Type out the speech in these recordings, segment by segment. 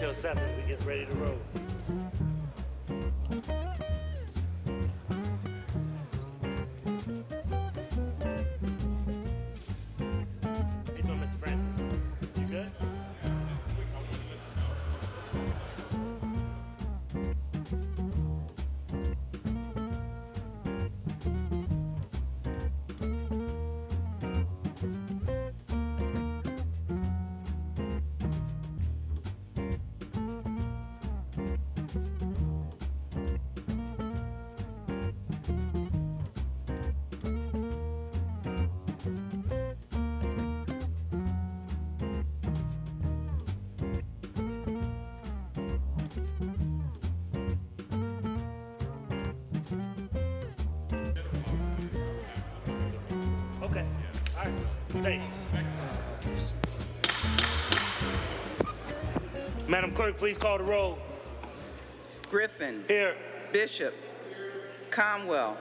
till 7. We get ready to roll. How you doing, Mr. Francis? You good? Okay. All right. Ladies. Madam Clerk, please call the roll. Griffin. Here. Bishop. Conwell.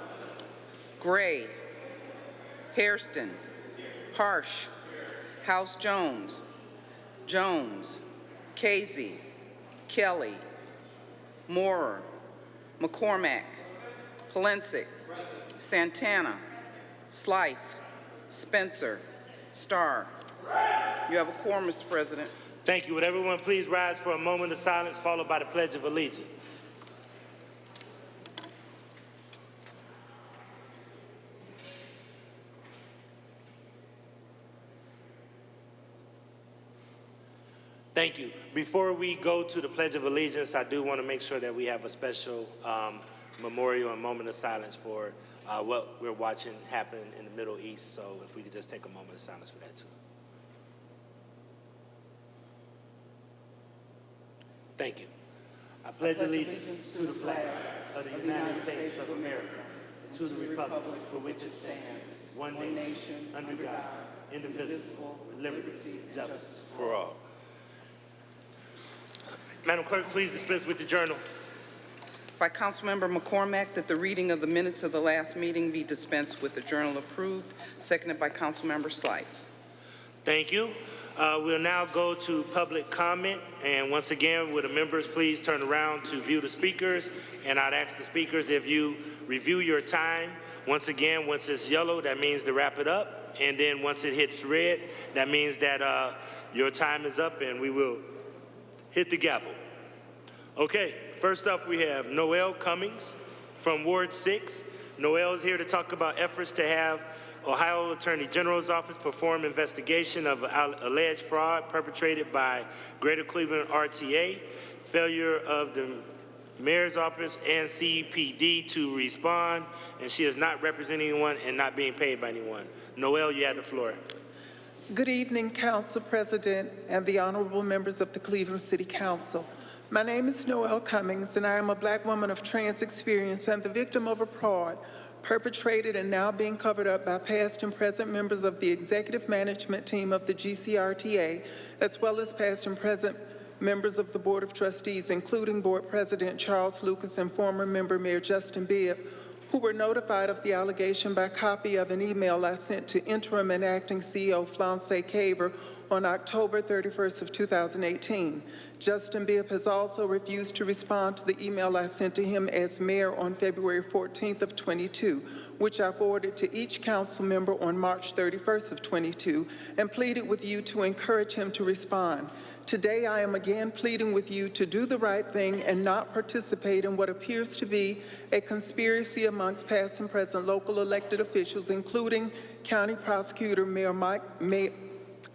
Gray. Hairston. Harsh. House Jones. Jones. Casey. Kelly. Moorer. McCormack. Polensik. Santana. Slife. Spencer. Starr. You have a quorum, Mr. President. Thank you. Would everyone please rise for a moment of silence followed by the Pledge of Allegiance? Thank you. Before we go to the Pledge of Allegiance, I do want to make sure that we have a special memorial and moment of silence for what we're watching happen in the Middle East. So if we could just take a moment of silence for that too. Thank you. I pledge allegiance to the flag of the United States of America, to the republic for which it stands, one nation, under God, indivisible, with liberty and justice for all. Madam Clerk, please dispense with the journal. By Councilmember McCormack, that the reading of the minutes of the last meeting be dispensed with. The journal approved. Seconded by Councilmember Slife. Thank you. We'll now go to public comment. And once again, would the members please turn around to view the speakers? And I'd ask the speakers if you review your time. Once again, once it's yellow, that means to wrap it up. And then once it hits red, that means that your time is up and we will hit the gavel. Okay, first up we have Noel Cummings from Ward 6. Noel is here to talk about efforts to have Ohio Attorney General's Office perform investigation of alleged fraud perpetrated by Greater Cleveland RTA, failure of the Mayor's Office and CPD to respond, and she is not representing anyone and not being paid by anyone. Noel, you have the floor. Good evening, Council President and the honorable members of the Cleveland City Council. My name is Noel Cummings, and I am a Black woman of trans experience and the victim of a fraud perpetrated and now being covered up by past and present members of the executive management team of the GCRTA, as well as past and present members of the Board of Trustees, including Board President Charles Lucas and former member Mayor Justin Bibb, who were notified of the allegation by copy of an email I sent to interim and acting CEO Flance Caver on October 31st of 2018. Justin Bibb has also refused to respond to the email I sent to him as mayor on February 14th of 22, which I forwarded to each council member on March 31st of 22, and pleaded with you to encourage him to respond. Today, I am again pleading with you to do the right thing and not participate in what appears to be a conspiracy amongst past and present local elected officials, including County Prosecutor Mayor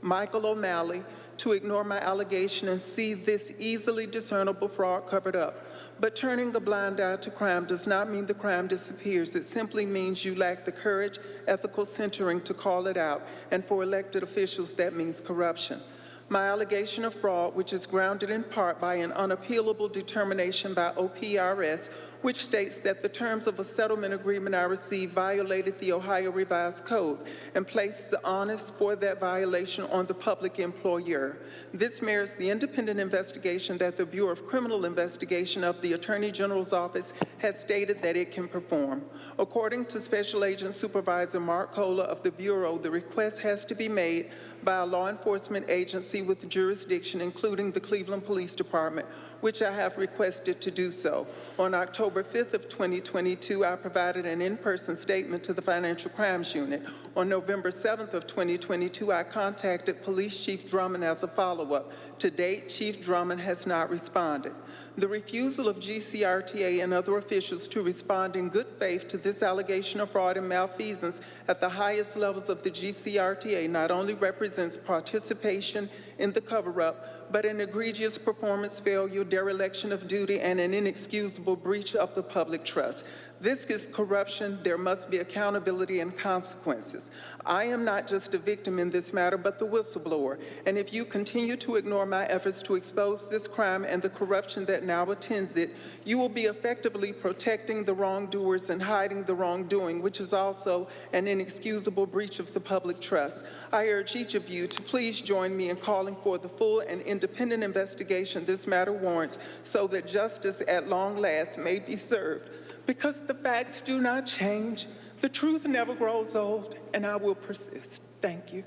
Michael O'Malley, to ignore my allegation and see this easily discernible fraud covered up. But turning a blind eye to crime does not mean the crime disappears. It simply means you lack the courage, ethical centering to call it out. And for elected officials, that means corruption. My allegation of fraud, which is grounded in part by an unappealable determination by OPRS, which states that the terms of a settlement agreement I received violated the Ohio Revised Code and placed the onus for that violation on the public employer. This merits the independent investigation that the Bureau of Criminal Investigation of the Attorney General's Office has stated that it can perform. According to Special Agent Supervisor Mark Kohler of the Bureau, the request has to be made by a law enforcement agency with jurisdiction, including the Cleveland Police Department, which I have requested to do so. On October 5th of 2022, I provided an in-person statement to the Financial Crimes Unit. On November 7th of 2022, I contacted Police Chief Drummond as a follow-up. To date, Chief Drummond has not responded. The refusal of GCRTA and other officials to respond in good faith to this allegation of fraud and malfeasance at the highest levels of the GCRTA not only represents participation in the cover-up, but an egregious performance failure, dereliction of duty, and an inexcusable breach of the public trust. This is corruption. There must be accountability and consequences. I am not just a victim in this matter, but the whistleblower. And if you continue to ignore my efforts to expose this crime and the corruption that now attends it, you will be effectively protecting the wrongdoers and hiding the wrongdoing, which is also an inexcusable breach of the public trust. I urge each of you to please join me in calling for the full and independent investigation this matter warrants so that justice at long last may be served. Because the facts do not change, the truth never grows old, and I will persist. Thank you.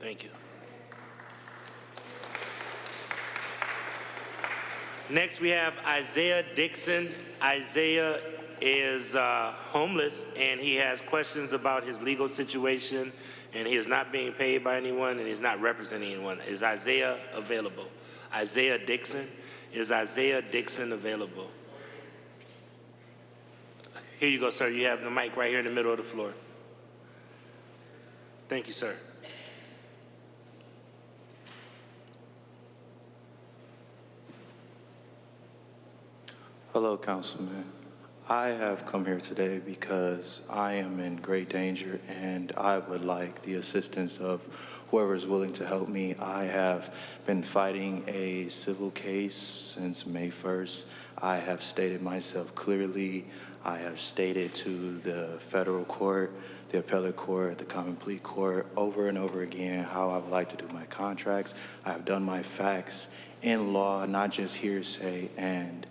Thank you. Next, we have Isaiah Dixon. Isaiah is homeless, and he has questions about his legal situation, and he is not being paid by anyone, and he's not representing anyone. Is Isaiah available? Isaiah Dixon? Is Isaiah Dixon available? Here you go, sir. You have the mic right here in the middle of the floor. Thank you, sir. Hello, Councilman. I have come here today because I am in great danger and I would like the assistance of whoever is willing to help me. I have been fighting a civil case since May 1st. I have stated myself clearly. I have stated to the federal court, the appellate court, the common plea court over and over again how I would like to do my contracts. I have done my facts in law, not just hearsay, and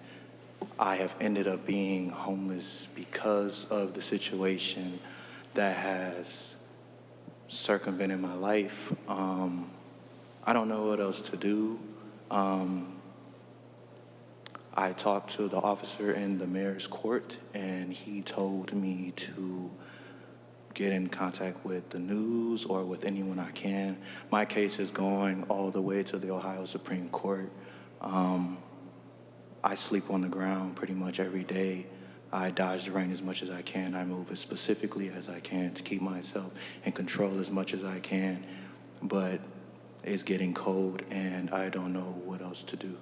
I have ended up being homeless because of the situation that has circumvented my life. I don't know what else to do. I talked to the officer in the mayor's court, and he told me to get in contact with the news or with anyone I can. My case is going all the way to the Ohio Supreme Court. I sleep on the ground pretty much every day. I dodge the rain as much as I can. I move as specifically as I can to keep myself in control as much as I can. But it's getting cold, and I don't know what else to do.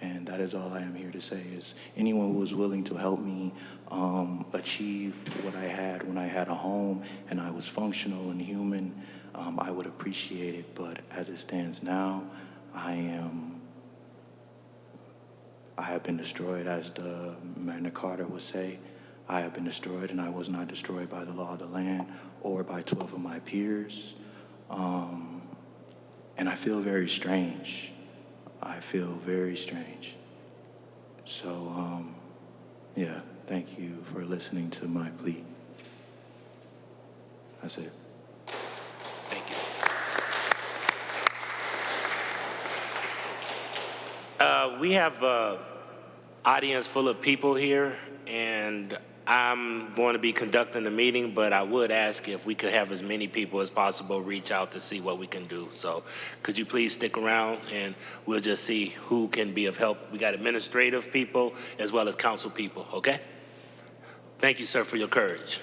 And that is all I am here to say is anyone who is willing to help me achieve what I had when I had a home and I was functional and human, I would appreciate it. But as it stands now, I have been destroyed, as the Magna Carta would say. I have been destroyed, and I was not destroyed by the law of the land or by 12 of my peers. And I feel very strange. I feel very strange. So, yeah, thank you for listening to my plea. That's it. Thank you. We have an audience full of people here, and I'm going to be conducting the meeting, but I would ask if we could have as many people as possible reach out to see what we can do. So could you please stick around, and we'll just see who can be of help. We got administrative people as well as council people, okay? Thank you, sir, for your courage.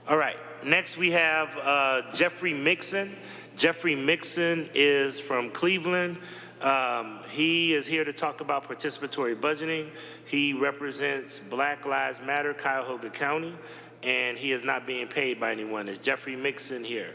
All right, next we have Jeffrey Mixon. Jeffrey Mixon is from Cleveland. He is here to talk about participatory budgeting. He represents Black Lives Matter, Cuyahoga County, and he is not being paid by anyone. Is Jeffrey Mixon here?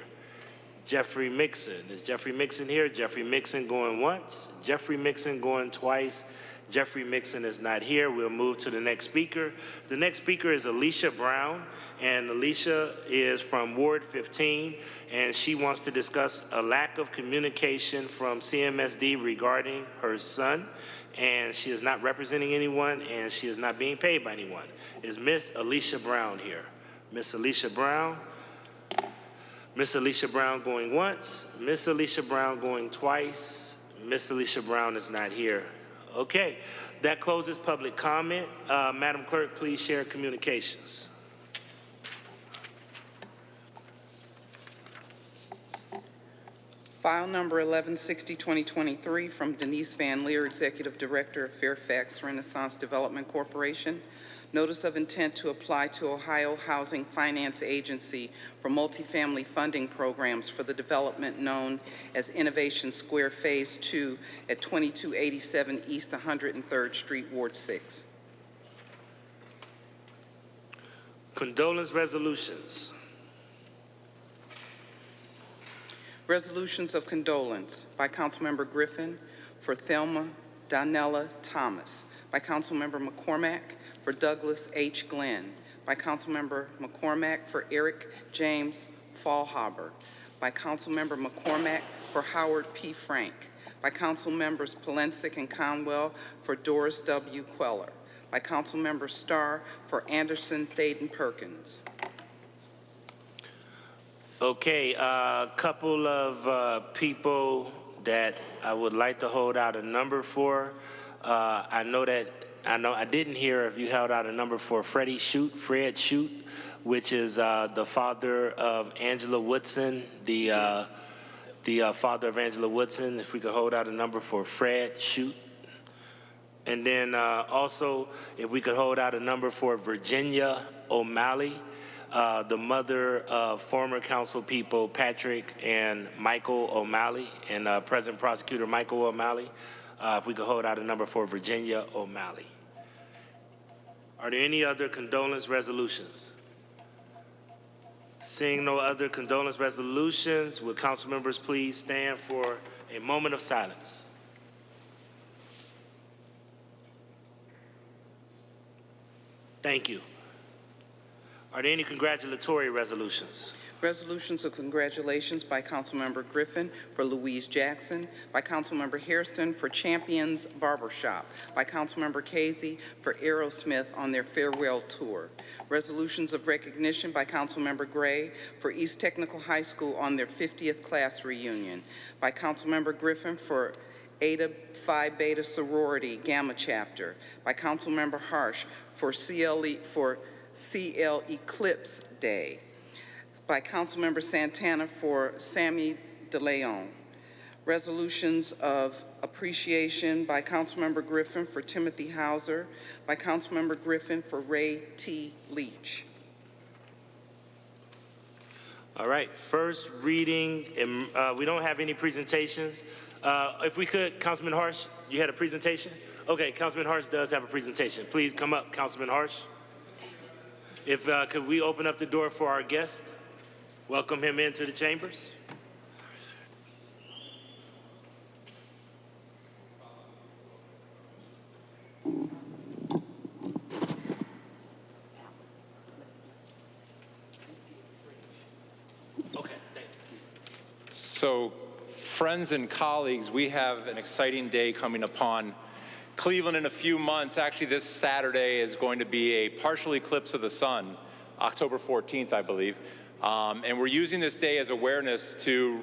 Jeffrey Mixon. Is Jeffrey Mixon here? Jeffrey Mixon going once. Jeffrey Mixon going twice. Jeffrey Mixon is not here. We'll move to the next speaker. The next speaker is Alicia Brown, and Alicia is from Ward 15, and she wants to discuss a lack of communication from CMSD regarding her son, and she is not representing anyone, and she is not being paid by anyone. Is Miss Alicia Brown here? Miss Alicia Brown? Miss Alicia Brown going once, Miss Alicia Brown going twice, Miss Alicia Brown is not here. Okay, that closes public comment. Madam Clerk, please share communications. File number 1160-2023 from Denise Van Leer, Executive Director of Fairfax Renaissance Development Corporation. Notice of intent to apply to Ohio Housing Finance Agency for multifamily funding programs for the development known as Innovation Square Phase 2 at 2287 East 103rd Street, Ward 6. Condolence resolutions. Resolutions of condolence by Councilmember Griffin for Thelma Donella Thomas, by Councilmember McCormack for Douglas H. Glenn, by Councilmember McCormack for Eric James Fallhaber, by Councilmember McCormack for Howard P. Frank, by Councilmembers Polensek and Conwell for Doris W. Queller, by Councilmember Starr for Anderson Thaden Perkins. Okay, a couple of people that I would like to hold out a number for. I know I didn't hear if you held out a number for Fred Shute, which is the father of Angela Woodson, the father of Angela Woodson. If we could hold out a number for Fred Shute. And then also, if we could hold out a number for Virginia O'Malley, the mother of former council people Patrick and Michael O'Malley, and present prosecutor Michael O'Malley. If we could hold out a number for Virginia O'Malley. Are there any other condolence resolutions? Seeing no other condolence resolutions, will council members please stand for a moment of silence? Thank you. Are there any congratulatory resolutions? Resolutions of congratulations by Councilmember Griffin for Louise Jackson, by Councilmember Hairston for Champions Barbershop, by Councilmember Casey for Aerosmith on their farewell tour. Resolutions of recognition by Councilmember Gray for East Technical High School on their 50th class reunion, by Councilmember Griffin for Eta Phi Beta Sorority Gamma Chapter, by Councilmember Harsh for CL Eclipse Day, by Councilmember Santana for Sammy DeLeon. Resolutions of appreciation by Councilmember Griffin for Timothy Hauser, by Councilmember Griffin for Ray T. Leach. All right, first reading, we don't have any presentations. If we could, Councilman Harsh, you had a presentation? Okay, Councilman Harsh does have a presentation. Please come up, Councilman Harsh. If, could we open up the door for our guest? Welcome him into the chambers. Okay, thank you. So, friends and colleagues, we have an exciting day coming upon Cleveland in a few months. Actually, this Saturday is going to be a partial eclipse of the sun, October 14th, I believe. And we're using this day as awareness to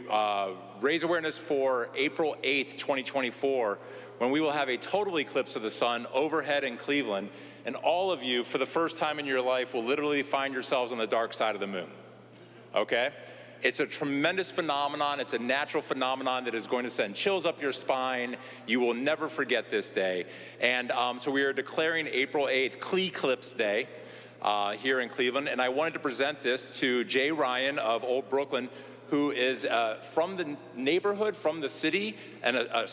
raise awareness for April 8th, 2024, when we will have a total eclipse of the sun overhead in Cleveland. And all of you, for the first time in your life, will literally find yourselves on the dark side of the moon. Okay? It's a tremendous phenomenon. It's a natural phenomenon that is going to send chills up your spine. You will never forget this day. And so we are declaring April 8th Cle-Clipse Day here in Cleveland. And I wanted to present this to Jay Ryan of Old Brooklyn, who is from the neighborhood, from the city, and a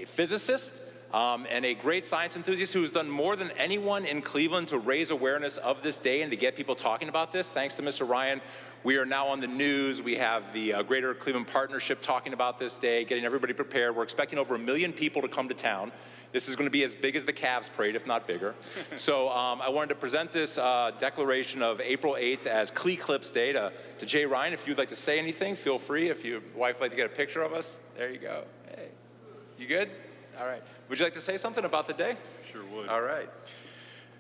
physicist. And a great science enthusiast who has done more than anyone in Cleveland to raise awareness of this day and to get people talking about this. Thanks to Mr. Ryan, We are now on the news. We have the Greater Cleveland Partnership talking about this day, getting everybody prepared. We're expecting over 1 million people to come to town. This is going to be as big as the Cavs parade, if not bigger. So I wanted to present this declaration of April 8th as Eclipse Day to Jay Ryan. If you'd like to say anything, feel free. If your wife would like to get a picture of us, there you go. Hey, you good? All right. Would you like to say something about the day? Sure would. All right.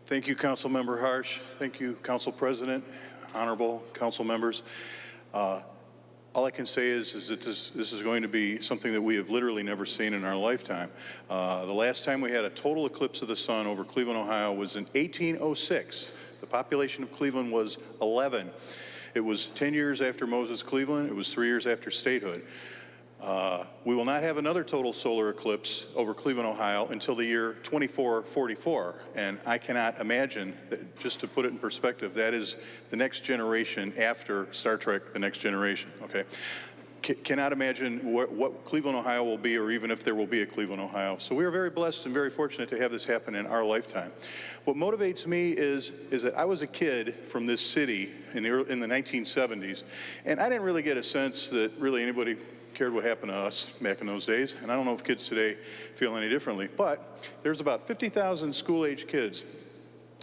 Thank you, Councilmember Harsh. Thank you, Council President, honorable council members. All I can say is that this is going to be something that we have literally never seen in our lifetime. The last time we had a total eclipse of the sun over Cleveland, Ohio was in 1806. The population of Cleveland was 11. It was 10 years after Moses Cleveland. It was 3 years after statehood. We will not have another total solar eclipse over Cleveland, Ohio until the year 2444. And I cannot imagine, that, just to put it in perspective, that is the next generation after Star Trek, The Next Generation, okay? Cannot imagine what Cleveland, Ohio will be, or even if there will be a Cleveland, Ohio. So we are very blessed and very fortunate to have this happen in our lifetime. What motivates me is that I was a kid from this city in the 1970s, and I didn't really get a sense that really anybody cared what happened to us back in those days, and I don't know if kids today feel any differently, but there's about 50,000 school-age kids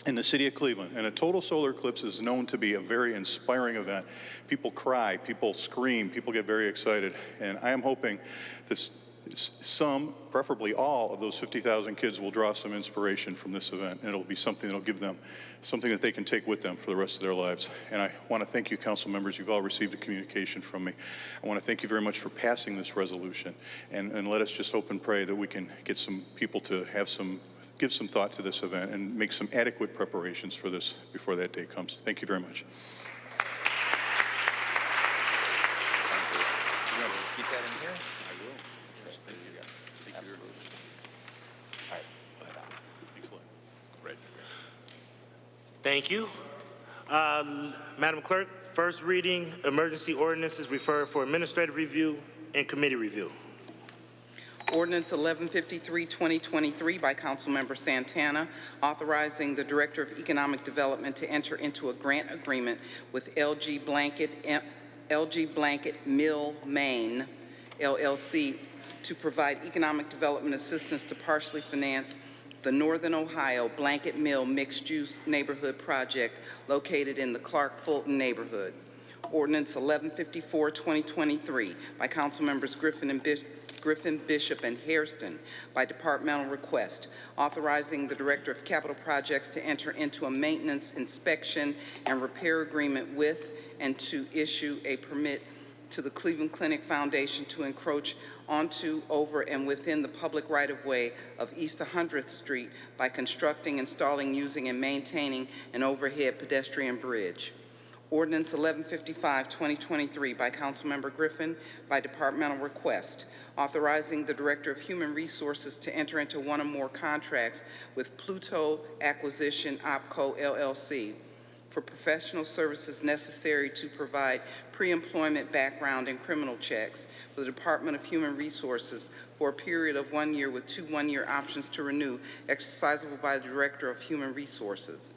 in the city of Cleveland, and a total solar eclipse is known to be a very inspiring event. People cry, people scream, people get very excited, and I am hoping that some, preferably all, of those 50,000 kids will draw some inspiration from this event, and it'll be something that'll give them something that they can take with them for the rest of their lives. And I want to thank you, council members. You've all received a communication from me. I want to thank you very much for passing this resolution, and let us just hope and pray that we can get some people to give some thought to this event and make some adequate preparations for this before that day comes. Thank you very much. You want to keep that in here? I will. Thank you, guys. Absolutely. All right. Excellent. Right. Thank you. Madam Clerk, first reading, emergency ordinance is referred for administrative review and committee review. Ordinance 1153-2023 by Councilmember Santana, authorizing the Director of Economic Development to enter into a grant agreement with LG Blanket Mill Maine, LLC, to provide economic development assistance to partially finance the Northern Ohio Blanket Mill Mixed-Use Neighborhood Project located in the Clark-Fulton neighborhood. Ordinance 1154-2023 by Councilmembers Griffin, Bishop, and Hairston by departmental request, authorizing the Director of Capital Projects to enter into a maintenance, inspection, and repair agreement with and to issue a permit to the Cleveland Clinic Foundation to encroach onto, over, and within the public right-of-way of East 100th Street by constructing, installing, using, and maintaining an overhead pedestrian bridge. Ordinance 1155-2023 by Councilmember Griffin by departmental request, authorizing the Director of Human Resources to enter into one or more contracts with Pluto Acquisition OpCo LLC for professional services necessary to provide pre-employment background and criminal checks for the Department of Human Resources for a period of 1 year with 2 one-year options to renew, exercisable by the Director of Human Resources.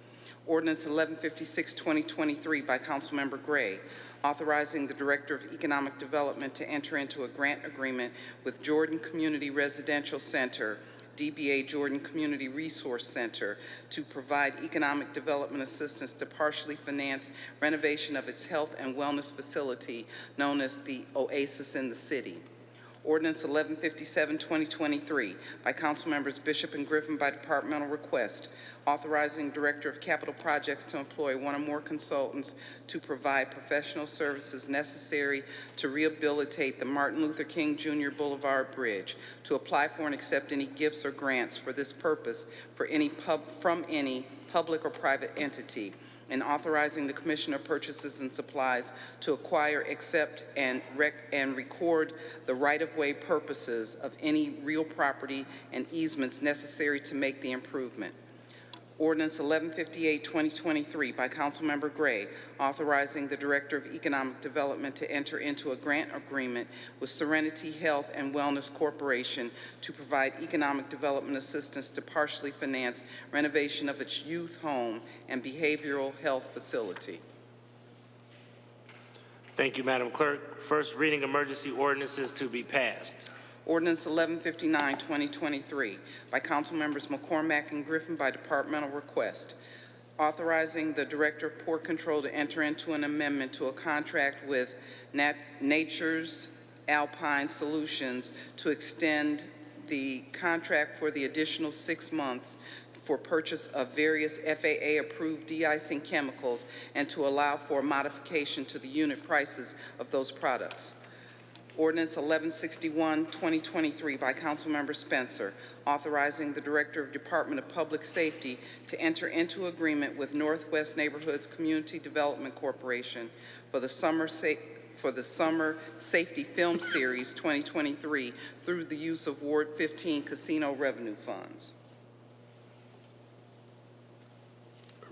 Ordinance 1156-2023 by Councilmember Gray, authorizing the Director of Economic Development to enter into a grant agreement with Jordan Community Residential Center, DBA Jordan Community Resource Center, to provide economic development assistance to partially finance renovation of its health and wellness facility known as the Oasis in the City. Ordinance 1157-2023 by Councilmembers Bishop and Griffin by departmental request, authorizing Director of Capital Projects to employ one or more consultants to provide professional services necessary to rehabilitate the Martin Luther King Jr. Boulevard Bridge, to apply for and accept any gifts or grants for this purpose from any public or private entity, and authorizing the Commissioner of Purchases and Supplies to acquire, accept, and record the right-of-way purposes of any real property and easements necessary to make the improvement. Ordinance 1158-2023 by Councilmember Gray, authorizing the Director of Economic Development to enter into a grant agreement with Serenity Health and Wellness Corporation to provide economic development assistance to partially finance renovation of its youth home and behavioral health facility. Thank you, Madam Clerk. First reading emergency ordinances to be passed. Ordinance 1159, 2023, by Council Members McCormack and Griffin by departmental request, authorizing the Director of Port Control to enter into an amendment to a contract with Nature's Alpine Solutions to extend the contract for the additional 6 months for purchase of various FAA-approved de-icing chemicals and to allow for modification to the unit prices of those products. Ordinance 1161, 2023 by Councilmember Spencer, authorizing the Director of Department of Public Safety to enter into agreement with Northwest Neighborhoods Community Development Corporation for the Summer Safety Film Series 2023 through the use of Ward 15 casino revenue funds.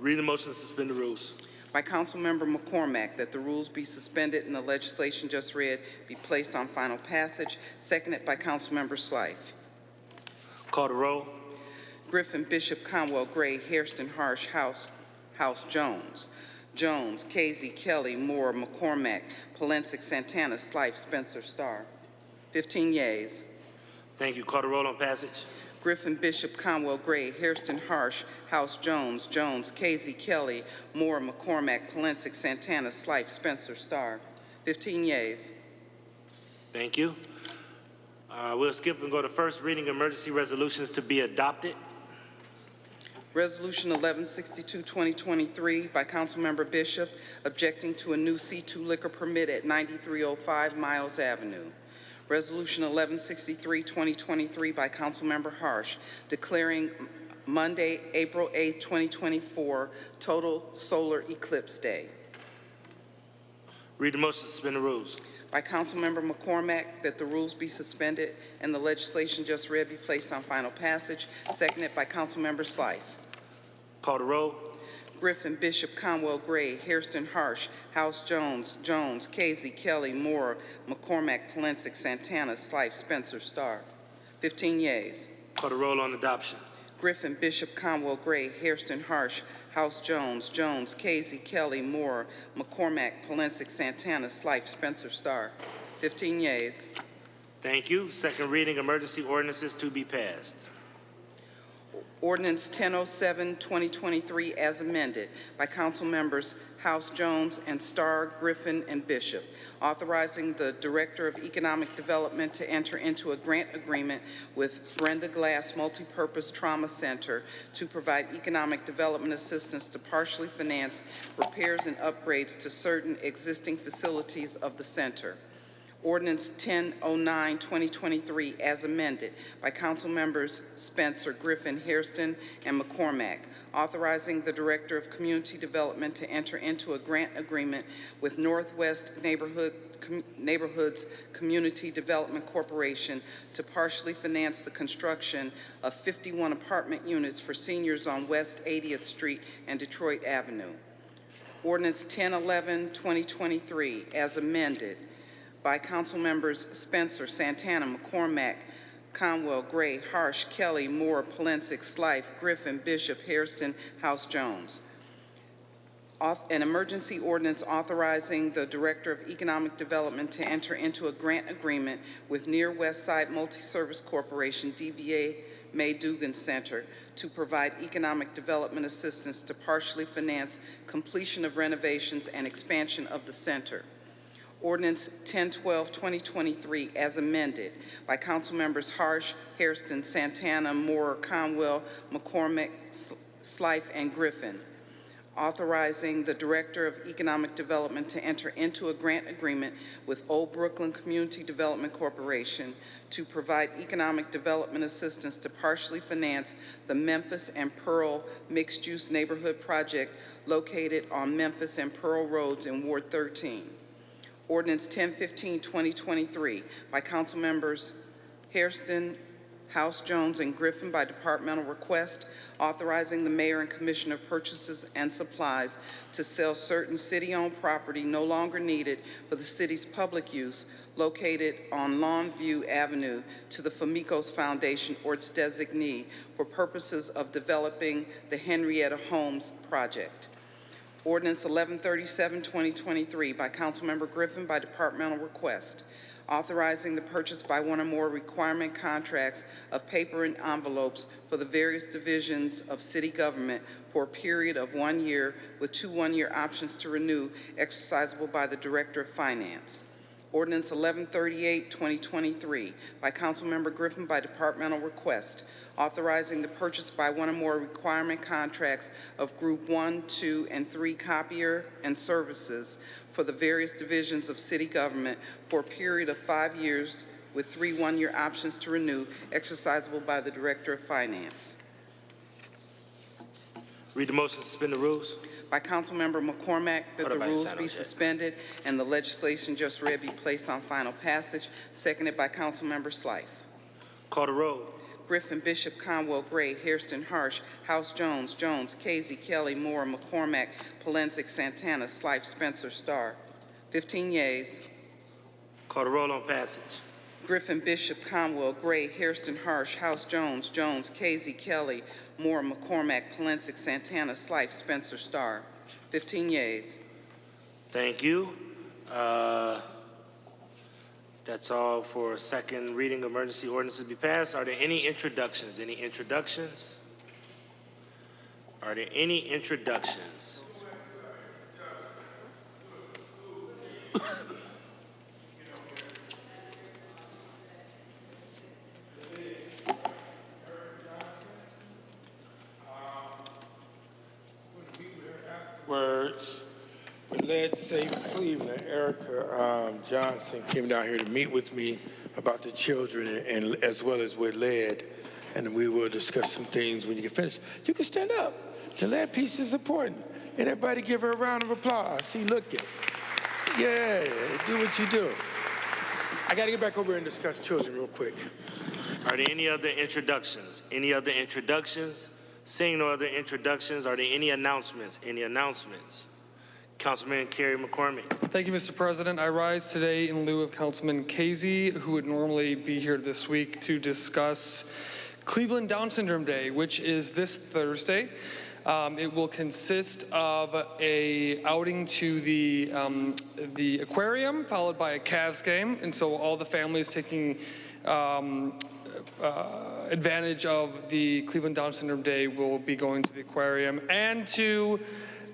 Read the motion to suspend the rules. By Councilmember McCormack, that the rules be suspended and the legislation just read be placed on final passage. Seconded by Councilmember Slife. Call the roll. Griffin, Bishop, Conwell, Gray, Hairston, Harsh, House, Jones. Jones, Casey, Kelly, Moore, McCormack, Polensik, Santana, Slife, Spencer, Starr. 15 yeas. Thank you. Call the roll on passage. Griffin, Bishop, Conwell, Gray, Hairston, Harsh, House, Jones, Casey, Kelly, Moore, McCormack, Polensik, Santana, Slife, Spencer, Starr. 15 yeas. Thank you. We'll skip and go to first reading emergency resolutions to be adopted. Resolution 1162, 2023 by Councilmember Bishop, objecting to a new C2 liquor permit at 9305 Miles Avenue. Resolution 1163, 2023 by Councilmember Harsh, declaring Monday, April 8, 2024, total solar eclipse day. Read the motion to suspend the rules. By Councilmember McCormack, that the rules be suspended and the legislation just read be placed on final passage. Seconded by Councilmember Slife. Call the roll. Griffin, Bishop, Conwell, Gray, Hairston, Harsh, House, Jones, Casey, Kelly, Moore, McCormack, Polensik, Santana, Slife, Spencer, Starr. 15 yeas. Call the roll on adoption. Griffin, Bishop, Conwell, Gray, Hairston, Harsh, House, Jones, Casey, Kelly, Moore, McCormack, Polensik, Santana, Slife, Spencer, Starr. 15 yeas. Thank you. Second reading emergency ordinances to be passed. Ordinance 1007, 2023, as amended by Council Members House, Jones, and Starr, Griffin, and Bishop, authorizing the Director of Economic Development to enter into a grant agreement with Brenda Glass Multipurpose Trauma Center to provide economic development assistance to partially finance repairs and upgrades to certain existing facilities of the center. Ordinance 1009, 2023, as amended by Council Members Spencer, Griffin, Hairston, and McCormack, authorizing the Director of Community Development to enter into a grant agreement with Northwest Neighborhoods Community Development Corporation to partially finance the construction of 51 apartment units for seniors on West 80th Street and Detroit Avenue. Ordinance 1011, 2023, as amended by Council Members Spencer, Santana, McCormack, Conwell, Gray, Harsh, Kelly, Moore, Polensik, Slife, Griffin, Bishop, Hairston, House, Jones. An emergency ordinance authorizing the Director of Economic Development to enter into a grant agreement with Near West Side Multi-Service Corporation, DBA May Dugan Center, to provide economic development assistance to partially finance completion of renovations and expansion of the center. Ordinance 1012, 2023, as amended by Council Members Harsh, Hairston, Santana, Moore, Conwell, McCormack, Slife, and Griffin, authorizing the Director of Economic Development to enter into a grant agreement with Old Brooklyn Community Development Corporation to provide economic development assistance to partially finance the Memphis and Pearl mixed-use neighborhood project located on Memphis and Pearl Roads in Ward 13. Ordinance 1015, 2023, by Council Members Hairston, House, Jones, and Griffin by departmental request, authorizing the Mayor and Commissioner of Purchases and Supplies to sell certain city-owned property no longer needed for the city's public use located on Longview Avenue to the Famicos Foundation or its designee for purposes of developing the Henrietta Homes project. Ordinance 1137, 2023, by Councilmember Griffin by departmental request, authorizing the purchase by one or more requirement contracts of paper and envelopes for the various divisions of city government for a period of 1 year with 2 one-year options to renew, exercisable by the Director of Finance. Ordinance 1138, 2023, by Councilmember Griffin by departmental request, authorizing the purchase by one or more requirement contracts of Group 1, 2, and 3 copier and services for the various divisions of city government for a period of 5 years with 3 one-year options to renew, exercisable by the Director of Finance. Read the motion to suspend the rules. By Councilmember McCormack, that Order the by rules San be Jose. suspended and the legislation just read be placed on final passage, seconded by Councilmember Slife. Call the roll. Griffin, Bishop, Conwell, Gray, Hairston, Harsh, House, Jones, Casey, Kelly, Moore, McCormack, Polensek, Santana, Slife, Spencer, Starr. 15 yeas. Call the roll on passage. Griffin, Bishop, Conwell, Gray, Hairston, Harsh, House, Jones, Casey, Kelly, Moore, McCormack, Polensek, Santana, Slife, Spencer, Starr. 15 yeas. Thank you. That's all for second reading. Emergency ordinances be passed. Are there any introductions? Any introductions? Are there any introductions? Words. With Lead Safe Cleveland, Erica Johnson came down here to meet with me about the children and as well as with lead, and we will discuss some things when you get finished. You can stand up. The lead piece is important, and everybody give her a round of applause. See, look at, yeah, do what you do. I got to get back over and discuss children real quick. Are there any other introductions? Any other introductions? Seeing no other introductions, are there any announcements? Any announcements? Councilman Kerry McCormick. Thank you, Mr. President. I rise today in lieu of Councilman Casey, who would normally be here this week to discuss Cleveland Down Syndrome Day, which is this Thursday. It will consist of a outing to the aquarium, followed by a Cavs game, and so all the families taking advantage of the Cleveland Down Syndrome Day will be going to the aquarium and to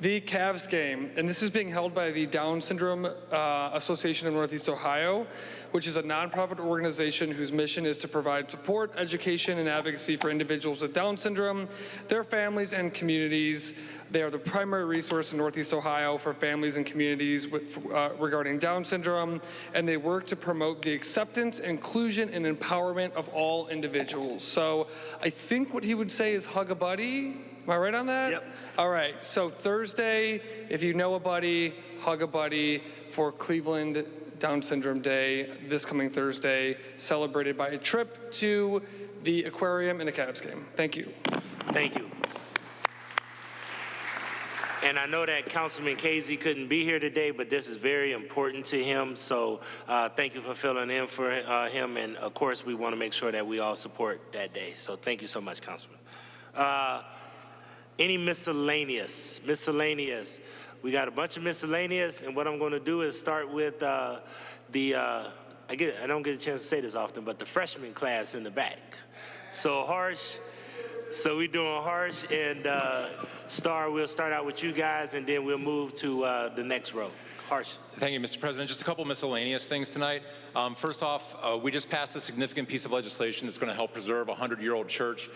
the Cavs game. And this is being held by the Down Syndrome Association of Northeast Ohio, which is a nonprofit organization whose mission is to provide support, education, and advocacy for individuals with Down syndrome, their families, and communities. They are the primary resource in Northeast Ohio for families and communities regarding Down syndrome, and they work to promote the acceptance, inclusion, and empowerment of all individuals. So I think what he would say is hug a buddy. Am I right on that? Yep. All right, so Thursday, if you know a buddy, hug a buddy for Cleveland Down Syndrome Day this coming Thursday, celebrated by a trip to the aquarium and a Cavs game. Thank you. Thank you. And I know that Councilman Casey couldn't be here today, but this is very important to him. So thank you for filling in for him. And of course, we want to make sure that we all support that day. So thank you so much, Councilman. Any miscellaneous? Miscellaneous. We got a bunch of miscellaneous, and what I'm going to do is start with I don't get a chance to say this often, but the freshman class in the back. So Harsh. So we're doing Harsh and Star. We'll start out with you guys, and then we'll move to the next row. Harsh. Thank you, Mr. President. Just a couple miscellaneous things tonight. First off, we just passed a significant piece of legislation that's going to help preserve a 100-year-old church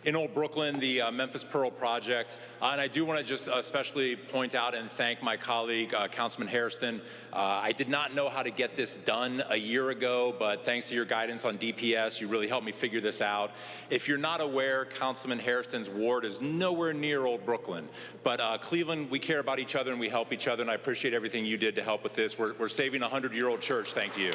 in Old Brooklyn, the Memphis Pearl Project. And I do want to just especially point out and thank my colleague, Councilman Hairston. I did not know how to get this done a year ago, but thanks to your guidance on DPS, you really helped me figure this out. If you're not aware, Councilman Hairston's ward is nowhere near Old Brooklyn. But Cleveland, we care about each other and we help each other, and I appreciate everything you did to help with this. We're saving a 100-year-old church, thank you.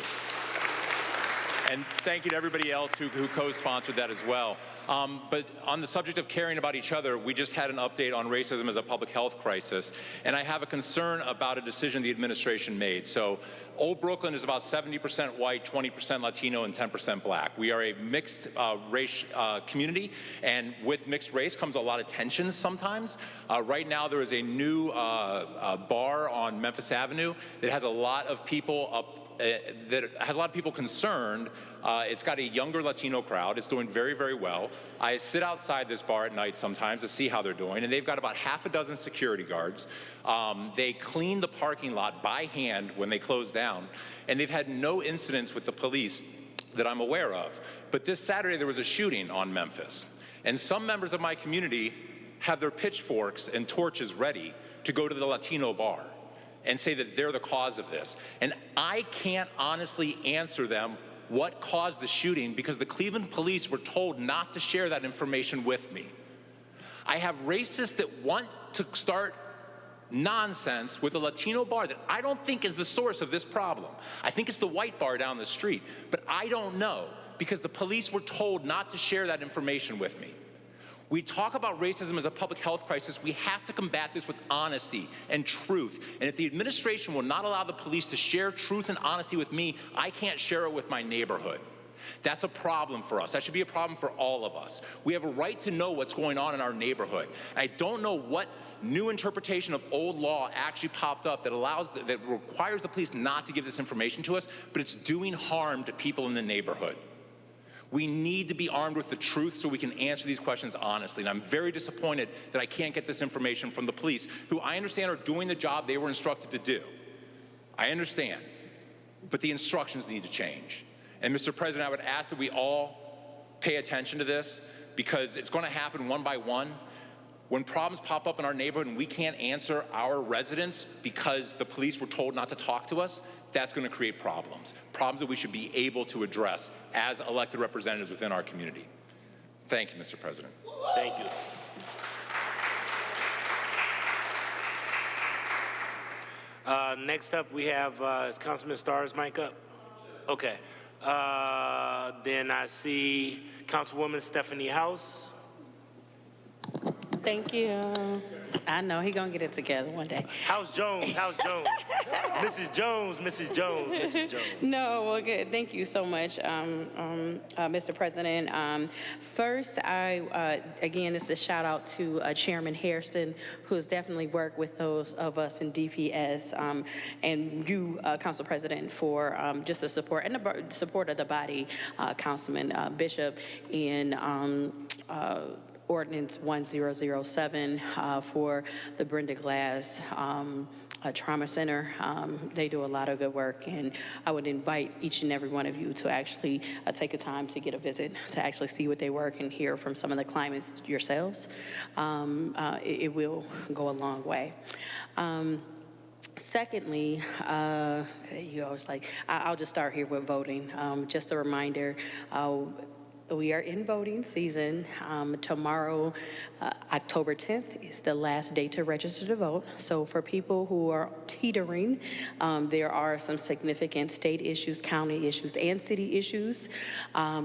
And thank you to everybody else who co-sponsored that as well. But on the subject of caring about each other, we just had an update on racism as a public health crisis, and I have a concern about a decision the administration made. So Old Brooklyn is about 70% white, 20% Latino, and 10% black. We are a mixed race community, and with mixed race comes a lot of tensions sometimes. Right now there is a new bar on Memphis Avenue that has a lot of people concerned. It's got a younger Latino crowd. It's doing very, very well. I sit outside this bar at night sometimes to see how they're doing, and they've got about half a dozen security guards. They clean the parking lot by hand when they close down, and they've had no incidents with the police that I'm aware of. But this Saturday there was a shooting on Memphis, and some members of my community have their pitchforks and torches ready to go to the Latino bar and say that they're the cause of this. And I can't honestly answer them what caused the shooting because the Cleveland police were told not to share that information with me. I have racists that want to start nonsense with a Latino bar that I don't think is the source of this problem. I think it's the white bar down the street, but I don't know because the police were told not to share that information with me. We talk about racism as a public health crisis. We have to combat this with honesty and truth. And if the administration will not allow the police to share truth and honesty with me, I can't share it with my neighborhood. That's a problem for us. That should be a problem for all of us. We have a right to know what's going on in our neighborhood. I don't know what new interpretation of old law actually popped up that requires the police not to give this information to us, but it's doing harm to people in the neighborhood. We need to be armed with the truth so we can answer these questions honestly. And I'm very disappointed that I can't get this information from the police, who I understand are doing the job they were instructed to do. I understand, but the instructions need to change. And Mr. President, I would ask that we all pay attention to this because it's going to happen one by one. When problems pop up in our neighborhood and we can't answer our residents because the police were told not to talk to us, that's going to create problems that we should be able to address as elected representatives within our community. Thank you, Mr. President. Thank you. Next up, we have, is Councilman Starr's mic up? Okay. Then I see Councilwoman Stephanie House. Thank you. I know he gonna get it together one day. House Jones. Mrs. Jones. No, well, good. Thank you so much, Mr. President. First, again, it's a shout out to Chairman Hairston, who's definitely worked with those of us in DPS, and you, Council President, for just the support and the support of the body, Councilman Bishop, in Ordinance 1007 for the Brenda Glass Trauma Center. They do a lot of good work, and I would invite each and every one of you to actually take a time to get a visit, to actually see what they work and hear from some of the clients yourselves. It will go a long way. Secondly, you always I'll just start here with voting. Just a reminder, we are in voting season. Tomorrow, October 10th, is the last day to register to vote. So for people who are teetering, there are some significant state issues, county issues, and city issues.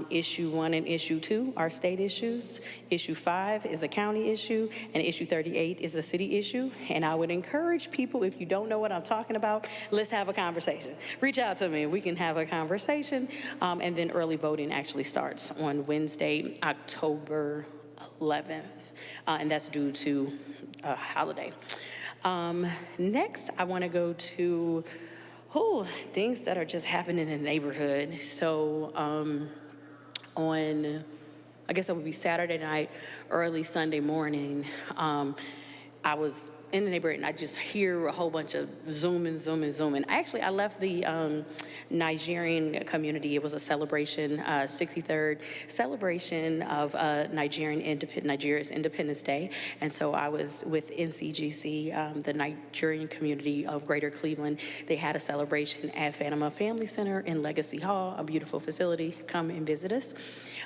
Issue 1 and Issue 2 are state issues. Issue 5 is a county issue, and Issue 38 is a city issue. And I would encourage people, if you don't know what I'm talking about, let's have a conversation. Reach out to me. We can have a conversation. And then early voting actually starts on Wednesday, October 11th, and that's due to a holiday. Next, I want to go to things that are just happening in the neighborhood. So on, I guess it would be Saturday night, early Sunday morning, I was in the neighborhood and I just hear a whole bunch of zooming. I left the Nigerian community. It was a celebration, 63rd celebration of Nigeria's Independence Day. And so I was with NCGC, the Nigerian community of Greater Cleveland. They had a celebration at Fatima Family Center in Legacy Hall, a beautiful facility. Come and visit us.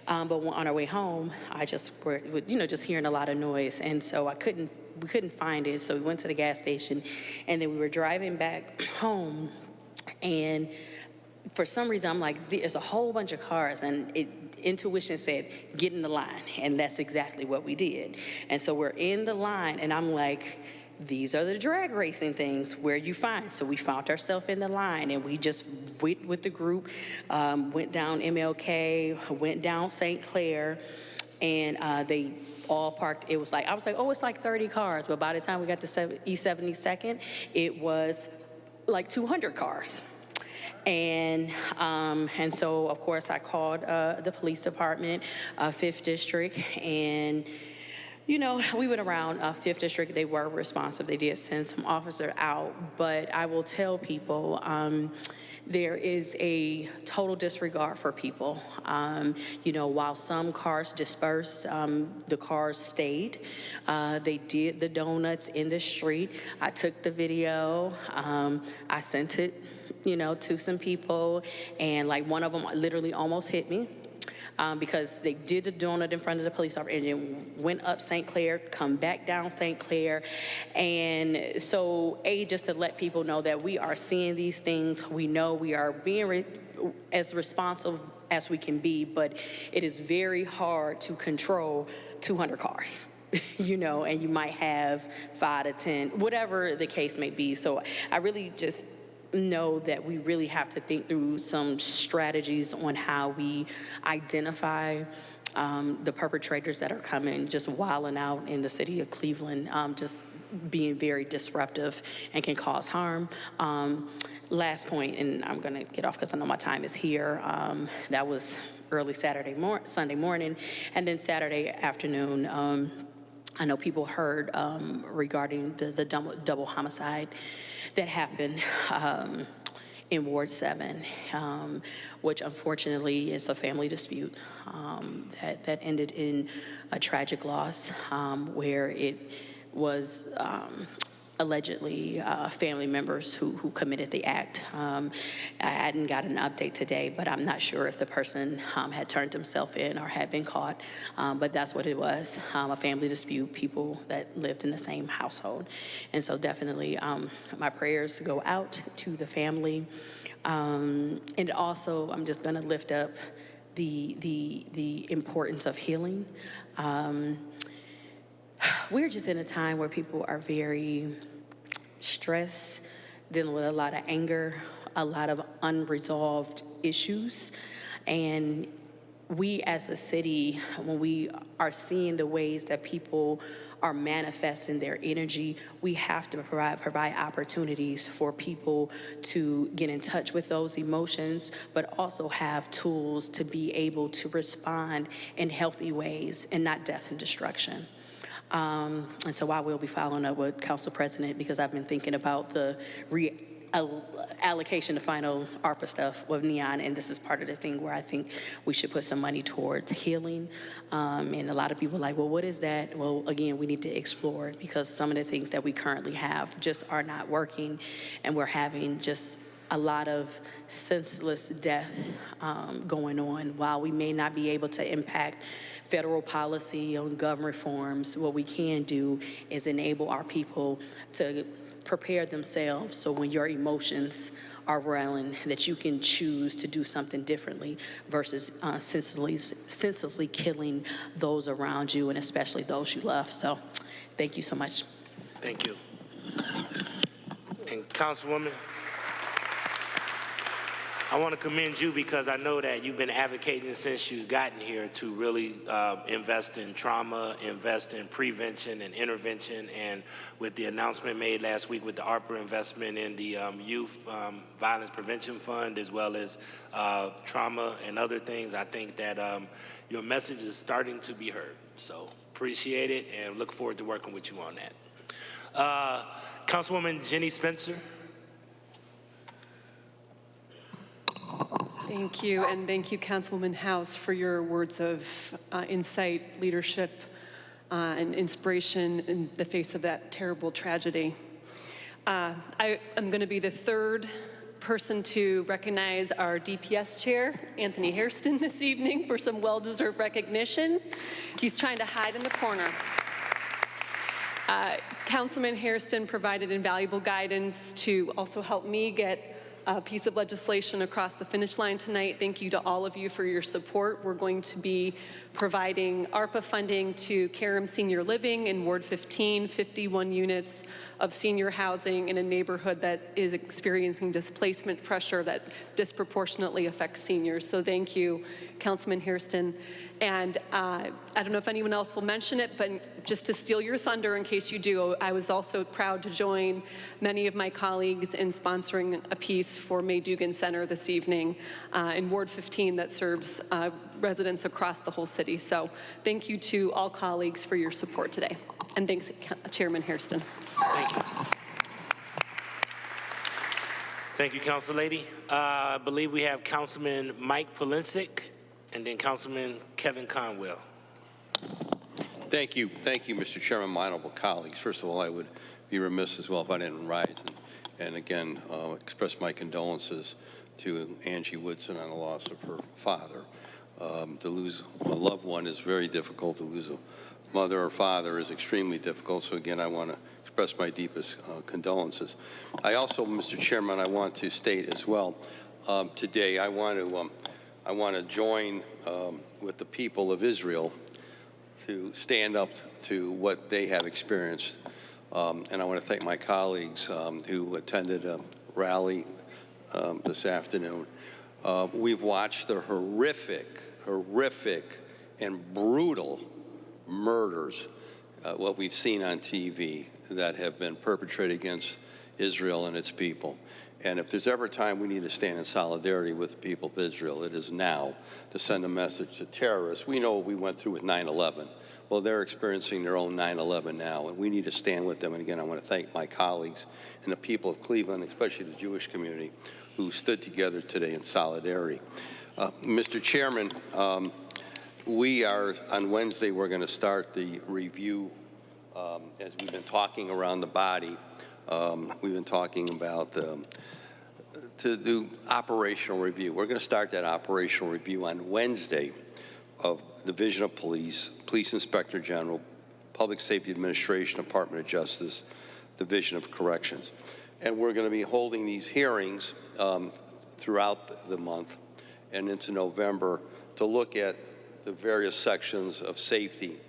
But on our way home, I just were, just hearing a lot of noise. And so we couldn't find it, so we went to the gas station, and then we were driving back home, and for some reason, I'm like, there's a whole bunch of cars, and intuition said, get in the line, and that's exactly what we did. And so we're in the line, and I'm like, these are the drag racing things where you find. So we found ourselves in the line, and we just went with the group, went down MLK, went down St. Clair, and they all parked. It was like, I was like, oh, it's like 30 cars. But by the time we got to East 72nd, it was like 200 cars. And so, of course, I called the police department, 5th District, and you know, we went around 5th District. They were responsive. They did send some officers out. But I will tell people, there is a total disregard for people. You know, while some cars dispersed, the cars stayed. They did the donuts in the street. I took the video. I sent it, you know, to some people. And like one of them literally almost hit me. Because they did the donut in front of the police officer and then went up St. Clair, come back down St. Clair. And so, just to let people know that we are seeing these things. We know we are being as responsive as we can be, but it is very hard to control 200 cars. You know, and you might have 5 to 10, whatever the case may be. So I really just know that we really have to think through some strategies on how we identify the perpetrators that are coming, just wilding out in the city of Cleveland, just being very disruptive and can cause harm. Last point, and I'm gonna get off because I know my time is here. That was early Sunday morning, and then Saturday afternoon. I know people heard regarding the double homicide that happened in Ward 7, which unfortunately is a family dispute that ended in a tragic loss, where it was allegedly family members who committed the act. I hadn't got an update today, but I'm not sure if the person had turned himself in or had been caught, but that's what it was, a family dispute, people that lived in the same household. And so definitely my prayers go out to the family. And also, I'm just gonna lift up the importance of healing. We're just in a time where people are very stressed, dealing with a lot of anger, a lot of unresolved issues. And we as a city, when we are seeing the ways that people are manifesting their energy, we have to provide opportunities for people to get in touch with those emotions, but also have tools to be able to respond in healthy ways and not death and destruction. And so I will be following up with Council President because I've been thinking about the allocation of final ARPA stuff with Neon, and this is part of the thing where I think we should put some money towards healing. And a lot of people are like, well, what is that? Well, again, we need to explore it because some of the things that we currently have just are not working, and we're having just a lot of senseless death going on. While we may not be able to impact federal policy on gun reforms, what we can do is enable our people to prepare themselves so when your emotions are rolling, that you can choose to do something differently versus senselessly killing those around you and especially those you love. So thank you so much. Thank you. And Councilwoman, I want to commend you because I know that you've been advocating since you've gotten here to really invest in trauma, invest in prevention and intervention. And with the announcement made last week with the ARPA investment in the Youth Violence Prevention Fund, as well as trauma and other things, I think that your message is starting to be heard. So appreciate it and look forward to working with you on that. Councilwoman Jenny Spencer. Thank you, and thank you, Councilwoman House, for your words of insight, leadership, and inspiration in the face of that terrible tragedy. I am going to be the third person to recognize our DPS chair, Anthony Hairston, this evening for some well-deserved recognition. He's trying to hide in the corner. Councilman Hairston provided invaluable guidance to also help me get piece of legislation across the finish line tonight. Thank you to all of you for your support. We're going to be providing ARPA funding to Karam Senior Living in Ward 15, 51 units of senior housing in a neighborhood that is experiencing displacement pressure that disproportionately affects seniors. So thank you, Councilman Hairston. And I don't know if anyone else will mention it, but just to steal your thunder in case you do, I was also proud to join many of my colleagues in sponsoring a piece for May Dugan Center this evening in Ward 15 that serves residents across the whole city. So thank you to all colleagues for your support today. And thanks, Chairman Hairston. Thank you. Thank you, Council Lady. I believe we have Councilman Mike Polensik and then Councilman Kevin Conwell. Thank you, Mr. Chairman, my honorable colleagues. First of all, I would be remiss as well if I didn't rise and again express my condolences to Angie Woodson on the loss of her father. To lose a loved one is very difficult. To lose a mother or father is extremely difficult. So again, I want to express my deepest condolences. I also, Mr. Chairman, I want to state as well today I want to join with the people of Israel to stand up to what they have experienced. And I want to thank my colleagues who attended a rally this afternoon. We've watched the horrific and brutal murders, what we've seen on TV that have been perpetrated against Israel and its people. And if there's ever a time we need to stand in solidarity with the people of Israel, it is now to send a message to terrorists. We know what we went through with 9/11. Well, they're experiencing their own 9/11 now, and we need to stand with them. And again, I want to thank my colleagues and the people of Cleveland, especially the Jewish community, who stood together today in solidarity. Mr. Chairman, we are, on Wednesday, we're going to start the review, as we've been talking around the body. We've been talking about to do operational review. We're going to start that operational review on Wednesday of Division of Police, Police Inspector General, Public Safety Administration, Department of Justice, Division of Corrections. And we're going to be holding these hearings throughout the month and into November to look at the various sections of safety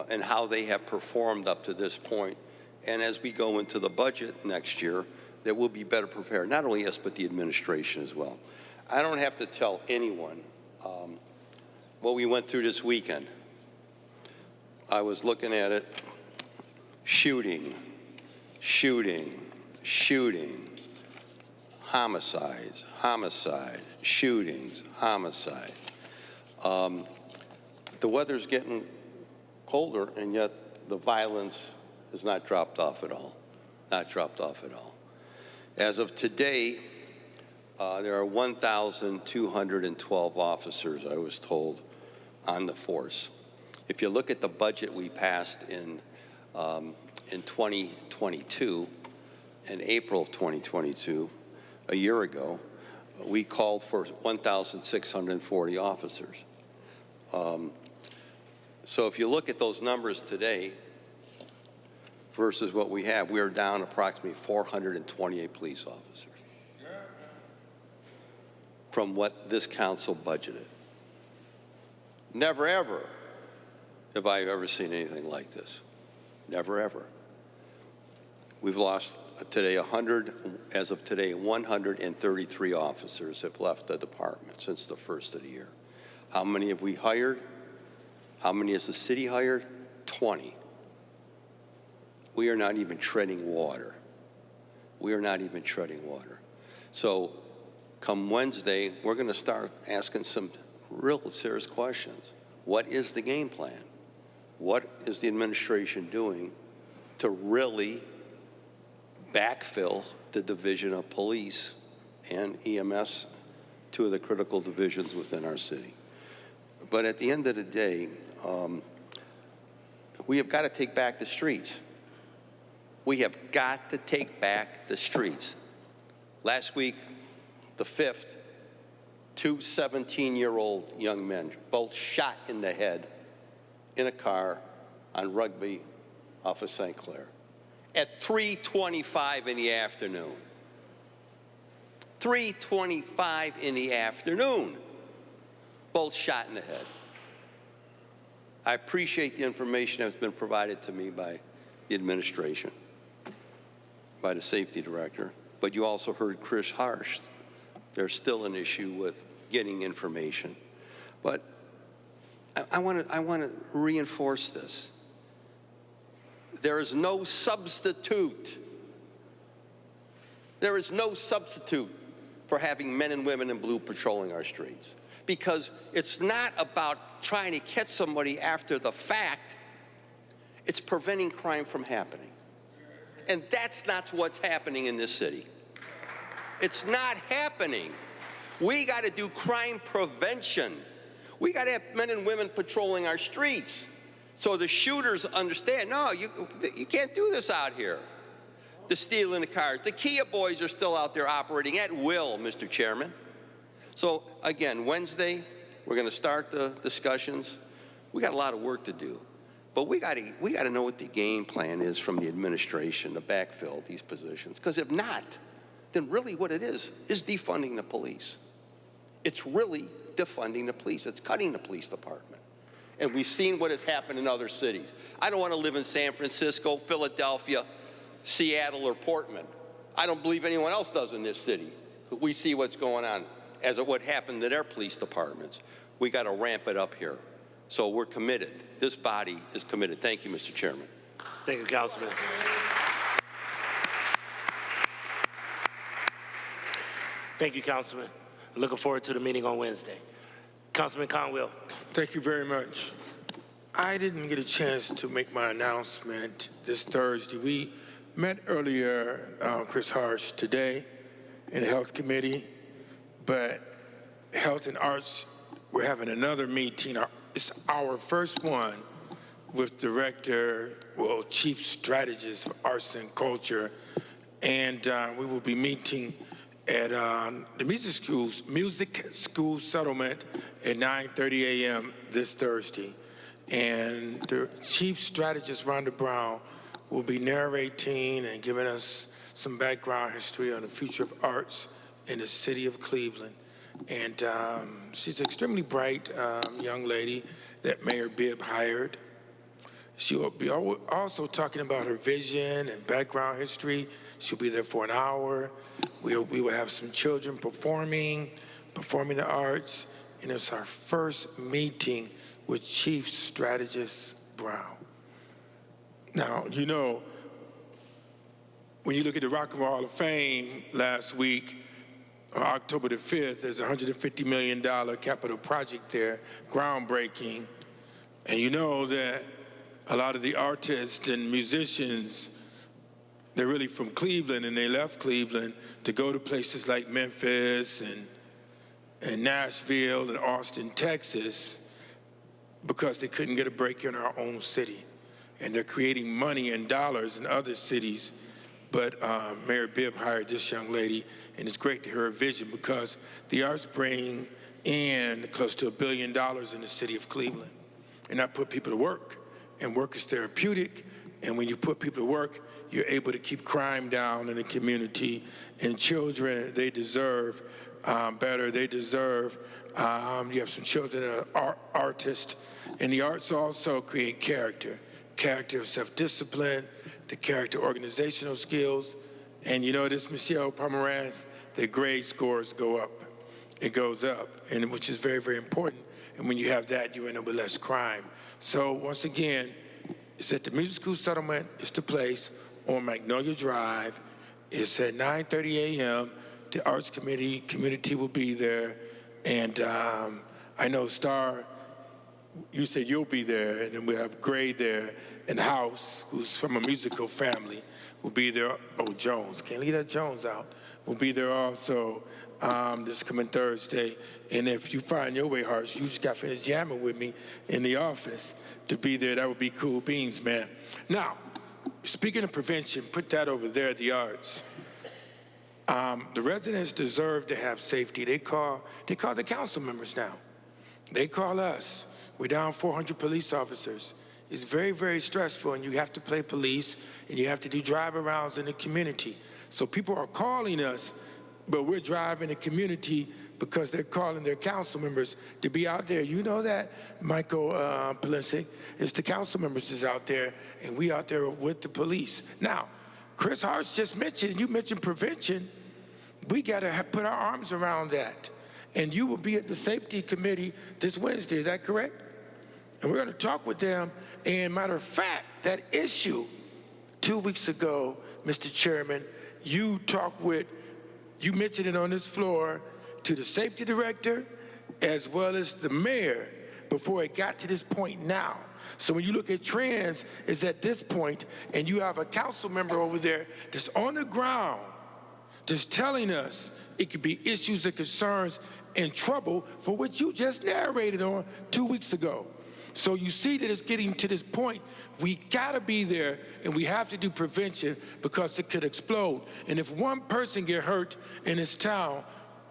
and how they have performed up to this point. And as we go into the budget next year, that we'll be better prepared, not only us, but the administration as well. I don't have to tell anyone what we went through this weekend. I was looking at it, shooting, homicides, shootings, homicide. The weather's getting colder, and yet the violence has not dropped off at all. Not dropped off at all. As of today, there are 1,212 officers, I was told, on the force. If you look at the budget we passed in 2022, in April of 2022, a year ago, we called for 1,640 officers. So if you look at those numbers today versus what we have, we are down approximately 428 police officers from what this council budgeted. Never, ever have I ever seen anything like this. Never, ever. We've lost today as of today, 133 officers have left the department since the first of the year. How many have we hired? How many has the city hired? 20. We are not even treading water. We are not even treading water. So come Wednesday, we're going to start asking some real serious questions. What is the game plan? What is the administration doing to really backfill the Division of Police and EMS, two of the critical divisions within our city? But at the end of the day, we have got to take back the streets. We have got to take back the streets. Last week, the 5th, two 17-year-old young men, both shot in the head in a car on Rugby off of St. Clair at 3:25 in the afternoon. 3:25 in the afternoon, both shot in the head. I appreciate the information that's been provided to me by the administration, by the safety director, but you also heard Chris Harsh. There's still an issue with getting information. But I want to reinforce this. There is no substitute. There is no substitute for having men and women in blue patrolling our streets. Because it's not about trying to catch somebody after the fact. It's preventing crime from happening. And that's not what's happening in this city. It's not happening. We got to do crime prevention. We got to have men and women patrolling our streets so the shooters understand, no, you can't do this out here. The stealing the cars. The Kia boys are still out there operating at will, Mr. Chairman. So again, Wednesday, we're going to start the discussions. We got a lot of work to do. But we got to know what the game plan is from the administration to backfill these positions. Because if not, then really what it is defunding the police. It's really defunding the police. It's cutting the police department. And we've seen what has happened in other cities. I don't want to live in San Francisco, Philadelphia, Seattle, or Portland. I don't believe anyone else does in this city. We see what's going on as of what happened to their police departments. We got to ramp it up here. So we're committed. This body is committed. Thank you, Mr. Chairman. Thank you, Councilman. Thank you, Councilman. Looking forward to the meeting on Wednesday. Councilman Conwell. Thank you very much. I didn't get a chance to make my announcement this Thursday. We met earlier, Chris Harsh, today in the Health Committee, but Health and Arts, we're having another meeting. It's our first one with Chief Strategist of Arts and Culture, and we will be meeting at the Music School Settlement at 9:30 a.m. this Thursday. And the Chief Strategist, Rhonda Brown, will be narrating and giving us some background history on the future of arts in the city of Cleveland. And she's an extremely bright young lady that Mayor Bibb hired. She will be also talking about her vision and background history. She'll be there for an hour. We will have some children performing the arts, and it's our first meeting with Chief Strategist Brown. Now, you know, when you look at the Rock and Roll Hall of Fame last week, October the 5th, there's a $150 million capital project there, groundbreaking. And you know that a lot of the artists and musicians, they're really from Cleveland, and they left Cleveland to go to places like Memphis and Nashville and Austin, Texas, because they couldn't get a break in our own city. And they're creating money and dollars in other cities. But Mayor Bibb hired this young lady, and it's great to hear her vision because the arts bring in close to $1 billion in the city of Cleveland. And that put people to work, and work is therapeutic. And when you put people to work, you're able to keep crime down in the community. And children, they deserve better. They deserve, you have some children that are artists. And the arts also create character of self-discipline, the character organizational skills. And you know this, Michelle Pomerantz, the grade scores go up. It goes up, and which is very, very important. And when you have that, you end up with less crime. So once again, it's at the Music School Settlement. It's the place on Magnolia Drive. It's at 9:30 a.m. The Arts community will be there. And I know Star, you said you'll be there, and then we have Gray there, and House, who's from a musical family, will be there. Oh, Jones, can't leave that Jones out. Will be there also this coming Thursday. And if you find your way, Harsh, you just got finished jamming with me in the office to be there. That would be cool beans, man. Now, speaking of prevention, put that over there at the arts. The residents deserve to have safety. They call the council members now. They call us. We're down 400 police officers. It's very, very stressful, and you have to play police, and you have to do drive-arounds in the community. So people are calling us but we're driving the community because they're calling their council members to be out there. You know that, Michael Polisic, it's the council members is out there, and we out there with the police. Now, Chris Harsh just mentioned, you mentioned prevention. We got to put our arms around that. And you will be at the safety committee this Wednesday, is that correct? And we're going to talk with them. And matter of fact, that issue 2 weeks ago, Mr. Chairman, you mentioned it on this floor to the safety director as well as the mayor before it got to this point now. So when you look at trends, it's at this point, and you have a council member over there that's on the ground just telling us it could be issues and concerns and trouble for what you just narrated on 2 weeks ago. So you see that it's getting to this point. We gotta be there, and we have to do prevention because it could explode. And if one person get hurt in this town,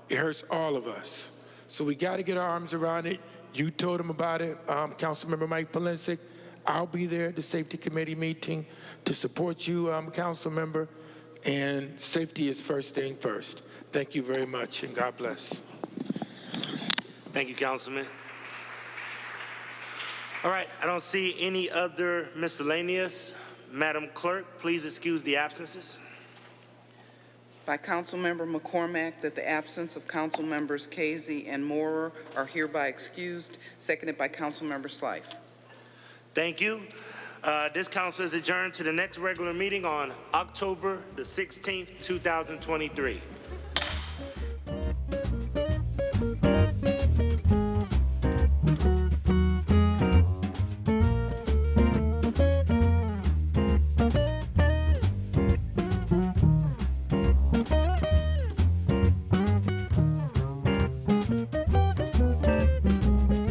it hurts all of us. So we gotta get our arms around it. You told him about it, Councilmember Mike Polisic. I'll be there at the safety committee meeting to support you, council member. And safety is first thing first. Thank you very much, and God bless. Thank you, Councilman. All right, I don't see any other miscellaneous. Madam Clerk, please excuse the absences. By Councilmember McCormack, that the absence of Council Members Casey and Moorer are hereby excused, seconded by Councilmember Slife. Thank you. This council is adjourned to the next regular meeting on October the 16th, 2023.